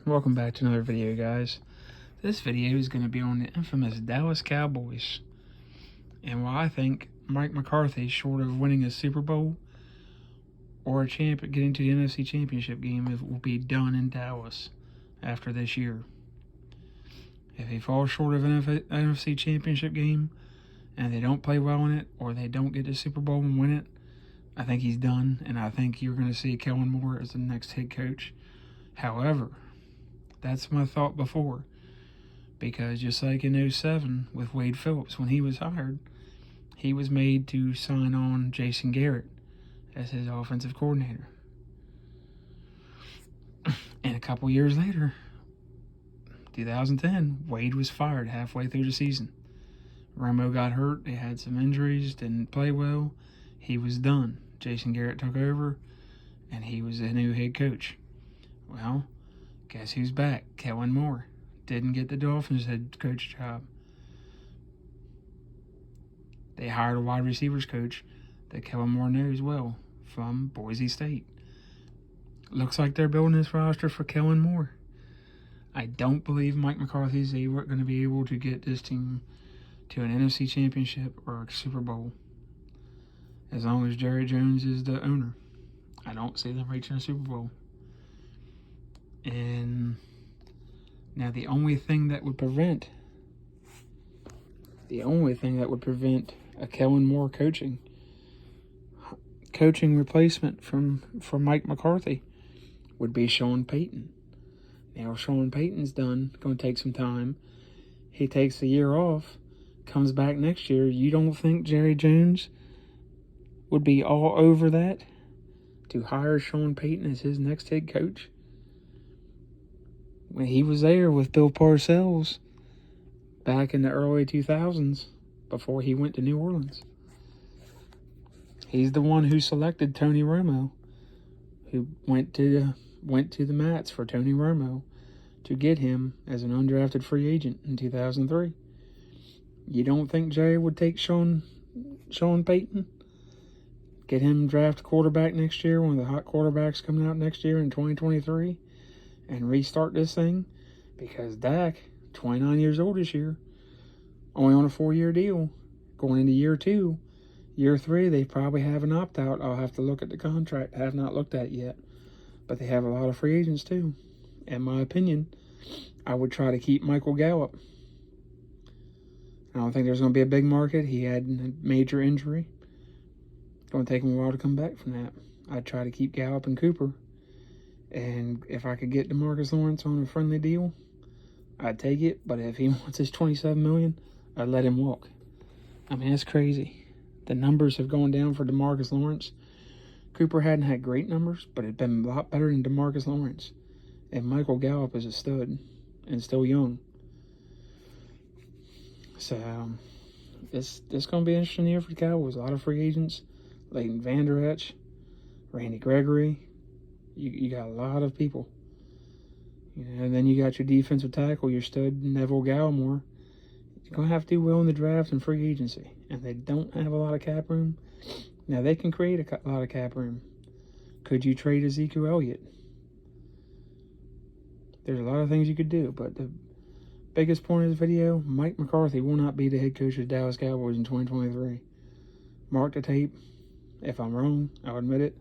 Welcome back to another video, guys. This video is going to be on the infamous Dallas Cowboys and why I think Mike McCarthy, short of winning a Super Bowl or getting to the NFC Championship game, will be done in Dallas after this year. If he falls short of an NFC Championship game and they don't play well in it, or they don't get the Super Bowl and win it, I think he's done, and I think you're going to see Kellen Moore as the next head coach. However, that's my thought before, because just like in 07 with Wade Phillips, when he was hired, he was made to sign on Jason Garrett as his offensive coordinator. And a couple years later, 2010, Wade was fired halfway through the season. Romo got hurt, they had some injuries, didn't play well, he was done. Jason Garrett took over, and he was the new head coach. Well, guess who's back? Kellen Moore. Didn't get the Dolphins head coach job. They hired a wide receivers coach that Kellen Moore knows well from Boise State. Looks like they're building this roster for Kellen Moore. I don't believe Mike McCarthy's going to be able to get this team to an NFC Championship or a Super Bowl as long as Jerry Jones is the owner. I don't see them reaching a Super Bowl. And now the only thing that would prevent a Kellen Moore coaching replacement from Mike McCarthy would be Sean Payton. Now Sean Payton's done, going to take some time. He takes a year off, comes back next year. You don't think Jerry Jones would be all over that to hire Sean Payton as his next head coach? When he was there with Bill Parcells back in the early 2000s, before he went to New Orleans. He's the one who selected Tony Romo, who went to the Mets for Tony Romo to get him as an undrafted free agent in 2003. You don't think Jerry would take Sean Payton? Get him draft quarterback next year, one of the hot quarterbacks coming out next year in 2023, and restart this thing? Because Dak, 29 years old this year, only on a 4-year deal, going into year 2. Year 3, they probably have an opt-out. I'll have to look at the contract. I have not looked at it yet. But they have a lot of free agents too. In my opinion, I would try to keep Michael Gallup. I don't think there's going to be a big market. He had a major injury. It's going to take him a while to come back from that. I'd try to keep Gallup and Cooper. And if I could get DeMarcus Lawrence on a friendly deal, I'd take it. But if he wants his $27 million, I'd let him walk. I mean, that's crazy. The numbers have gone down for DeMarcus Lawrence. Cooper hadn't had great numbers, but it'd been a lot better than DeMarcus Lawrence. And Michael Gallup is a stud and still young. So, it's going to be an interesting year for the Cowboys. A lot of free agents. Leighton Vander Esch, Randy Gregory. You got a lot of people. And then you got your defensive tackle, your stud Neville Gallimore. You're going to have to do well in the draft and free agency. And they don't have a lot of cap room. Now, they can create a lot of cap room. Could you trade Ezekiel Elliott? There's a lot of things you could do. But the biggest point of this video, Mike McCarthy will not be the head coach of the Dallas Cowboys in 2023. Mark the tape. If I'm wrong, I'll admit it.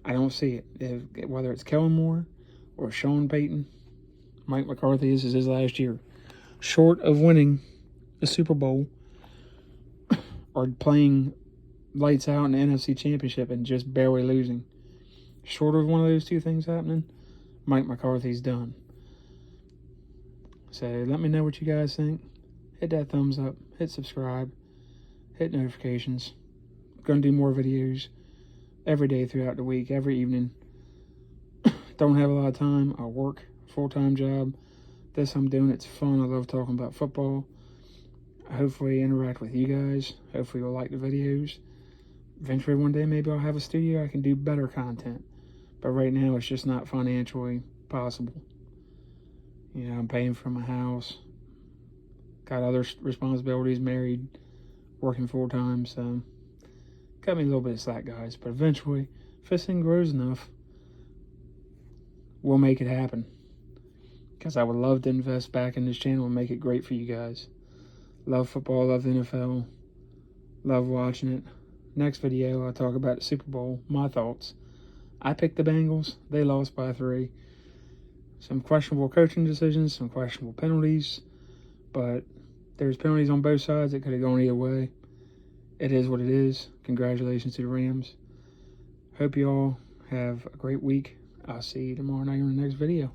I don't see it. Whether it's Kellen Moore or Sean Payton, Mike McCarthy, this is his last year. Short of winning the Super Bowl or playing lights out in the NFC Championship and just barely losing. Short of one of those two things happening, Mike McCarthy's done. So let me know what you guys think. Hit that thumbs up. Hit subscribe. Hit notifications. I'm going to do more videos every day throughout the week, every evening. Don't have a lot of time. I work a full-time job. This I'm doing. It's fun. I love talking about football. I hopefully interact with you guys. Hopefully you'll like the videos. Eventually one day maybe I'll have a studio. I can do better content. But right now it's just not financially possible. You know, I'm paying for my house. Got other responsibilities, married, working full-time, so got me a little bit of slack, guys. But eventually, if this thing grows enough, we'll make it happen. because I would love to invest back in this channel and make it great for you guys. Love football, love the NFL, love watching it. Next video, I'll talk about the Super Bowl, my thoughts. I picked the Bengals. They lost by 3. Some questionable coaching decisions, some questionable penalties, but there's penalties on both sides. It could have gone either way. It is what it is. Congratulations to the Rams. Hope you all have a great week. I'll see you tomorrow night on the next video.